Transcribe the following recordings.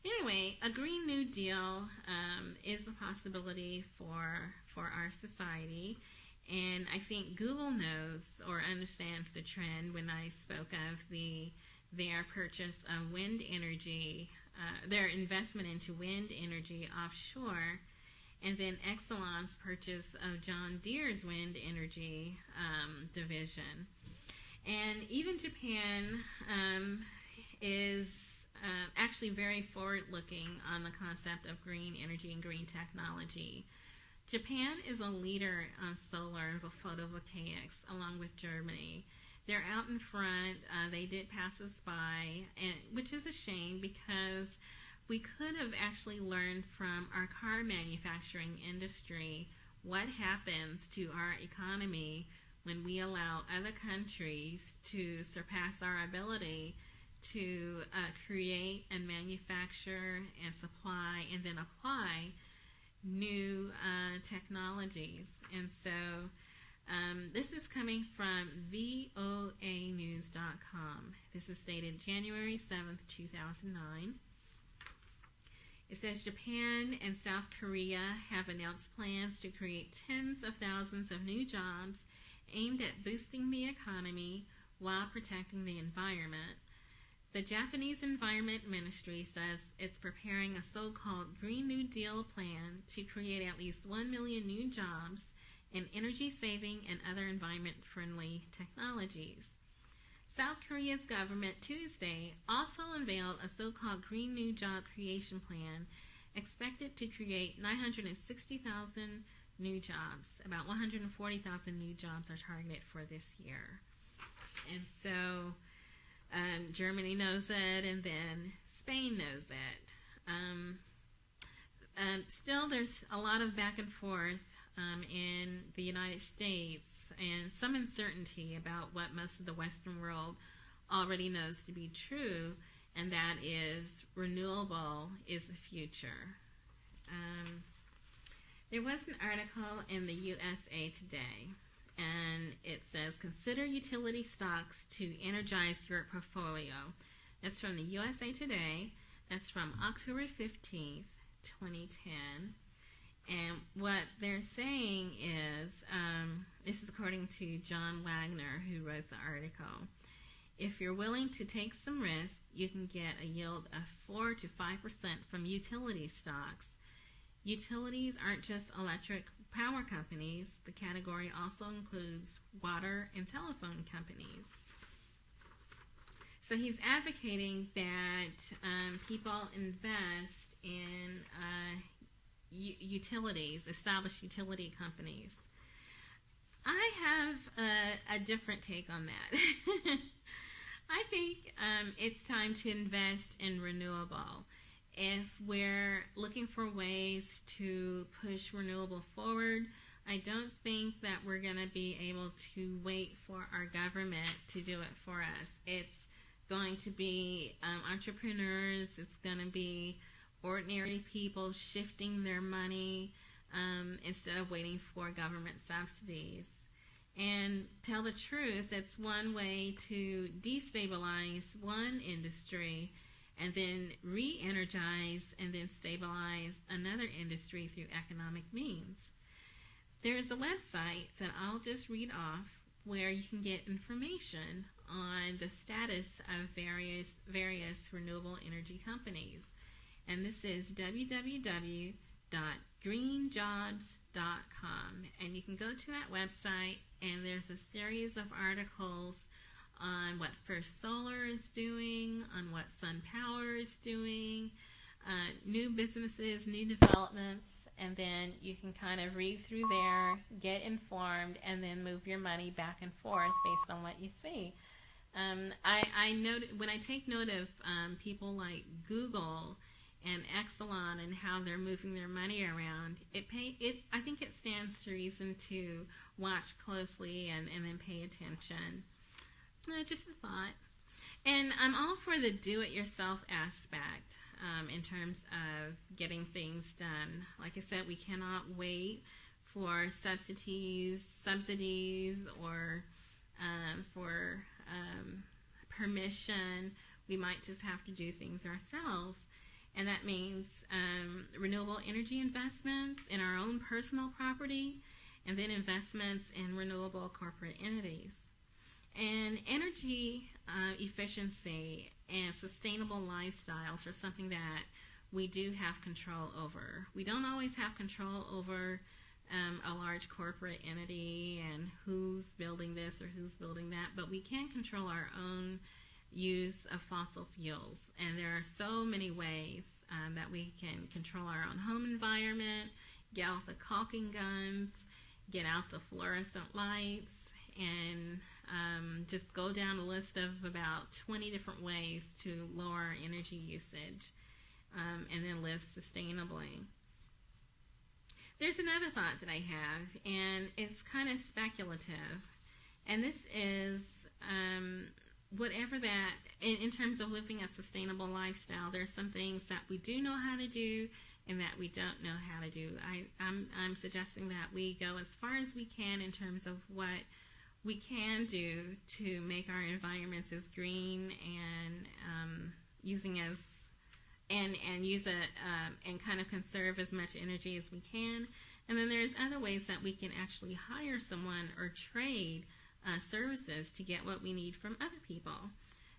Anyway, a Green New Deal is a possibility for our society. And I think Google knows or understands the trend when I spoke of their purchase of wind energy, their investment into wind energy offshore, and then Exelon's purchase of John Deere's wind energy division. And even Japan is actually very forward-looking on the concept of green energy and green technology. Japan is a leader on solar and photovoltaics, along with Germany. They're out in front. They did pass us by, which is a shame because we could have actually learned from our car manufacturing industry what happens to our economy when we allow other countries to surpass our ability to create and manufacture and supply and then apply new technologies. And so this is coming from voanews.com. This is dated January 7th, 2009. It says Japan and South Korea have announced plans to create tens of thousands of new jobs aimed at boosting the economy while protecting the environment. The Japanese Environment Ministry says it's preparing a so-called Green New Deal plan to create at least 1 million new jobs in energy-saving and other environment-friendly technologies. South Korea's government Tuesday also unveiled a so-called Green New Job Creation Plan expected to create 960,000 new jobs. About 140,000 new jobs are targeted for this year. And so Germany knows it, and then Spain knows it. Still, there's a lot of back and forth in the United States and some uncertainty about what most of the Western world already knows to be true, and that is renewable is the future. There was an article in the USA Today, and it says, consider utility stocks to energize your portfolio. That's from the USA Today. That's from October 15th, 2010. And what they're saying is, this is according to John Wagner, who wrote the article, if you're willing to take some risk, you can get a yield of 4 to 5% from utility stocks. Utilities aren't just electric power companies. The category also includes water and telephone companies. So he's advocating that people invest in utilities, established utility companies. I have a different take on that. I think it's time to invest in renewable. If we're looking for ways to push renewable forward, I don't think that we're going to be able to wait for our government to do it for us. It's going to be entrepreneurs, it's going to be ordinary people shifting their money instead of waiting for government subsidies. And tell the truth, it's one way to destabilize one industry and then re-energize and then stabilize another industry through economic means. There's a website that I'll just read off where you can get information on the status of various renewable energy companies. And this is www.greenjobs.com. And you can go to that website, and there's a series of articles on what First Solar is doing, on what Sun Power is doing, new businesses, new developments, and then you can kind of read through there, get informed, and then move your money back and forth based on what you see. I note when I take note of people like Google and Exelon and how they're moving their money around, I think it stands to reason to watch closely and then pay attention. Just a thought. And I'm all for the do-it-yourself aspect in terms of getting things done. Like I said, we cannot wait for subsidies or for permission. We might just have to do things ourselves. and that means renewable energy investments in our own personal property, and then investments in renewable corporate entities. And energy efficiency and sustainable lifestyles are something that we do have control over. We don't always have control over a large corporate entity and who's building this or who's building that, but we can control our own use of fossil fuels. And there are so many ways that we can control our own home environment, get out the caulking guns, get out the fluorescent lights, and just go down a list of about 20 different ways to lower our energy usage and then live sustainably. There's another thought that I have, and it's kind of speculative, and this is whatever that, in terms of living a sustainable lifestyle, there's some things that we do know how to do and that we don't know how to do. I'm suggesting that we go as far as we can in terms of what we can do to make our environments as green and using as and use it and kind of conserve as much energy as we can. And then there's other ways that we can actually hire someone or trade services to get what we need from other people.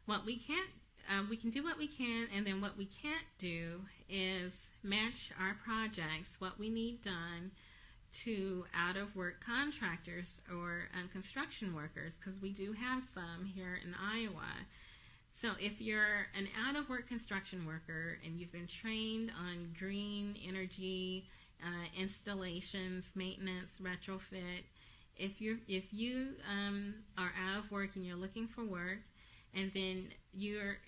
What we can't, we can do what we can, and then what we can't do is match our projects, what we need done, to out-of-work contractors or construction workers, because we do have some here in Iowa. So if you're an out-of-work construction worker and you've been trained on green energy installations, maintenance, retrofit, if you are out of work and you're looking for work, and then you're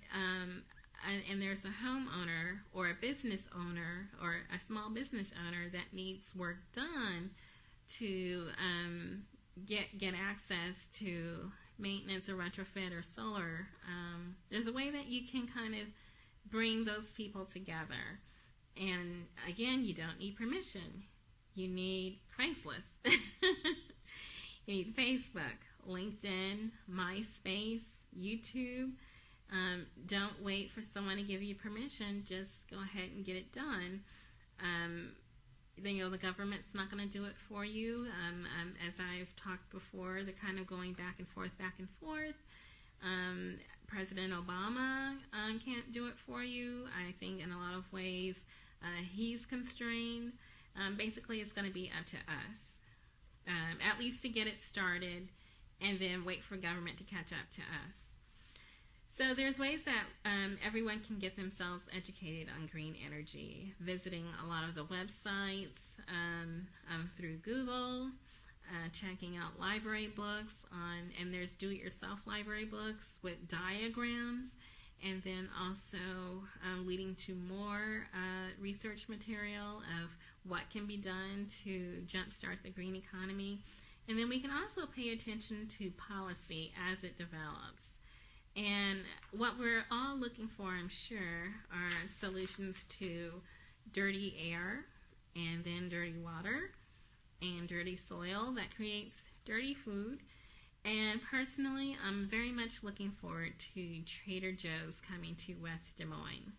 and there's a homeowner or a business owner or a small business owner that needs work done to get access to maintenance or retrofit or solar, there's a way that you can kind of bring those people together. And again, you don't need permission. You need Craigslist. You need Facebook, LinkedIn, MySpace, YouTube. Don't wait for someone to give you permission. Just go ahead and get it done. The government's not going to do it for you. As I've talked before, they're kind of going back and forth. President Obama can't do it for you. I think in a lot of ways he's constrained. Basically, it's going to be up to us, at least to get it started, and then wait for government to catch up to us. So there's ways that everyone can get themselves educated on green energy, visiting a lot of the websites through Google, checking out library books and there's do-it-yourself library books with diagrams, and then also leading to more research material of what can be done to jumpstart the green economy. And then we can also pay attention to policy as it develops. And what we're all looking for, I'm sure, are solutions to dirty air, and then dirty water, and dirty soil that creates dirty food. And personally, I'm very much looking forward to Trader Joe's coming to West Des Moines.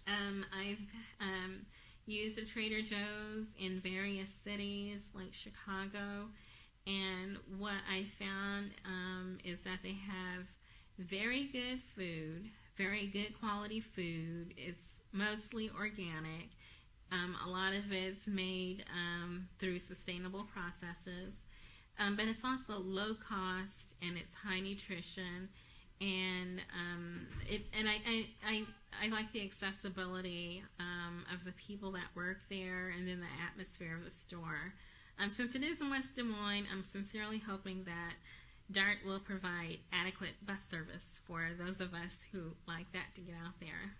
I've used the Trader Joe's in various cities like Chicago, and what I found is that they have very good food, very good quality food. It's mostly organic. A lot of it's made through sustainable processes, but it's also low cost and it's high nutrition, and I like the accessibility of the people that work there, and then the atmosphere of the store. Since it is in West Des Moines, I'm sincerely hoping that DART will provide adequate bus service for those of us who like that to get out there.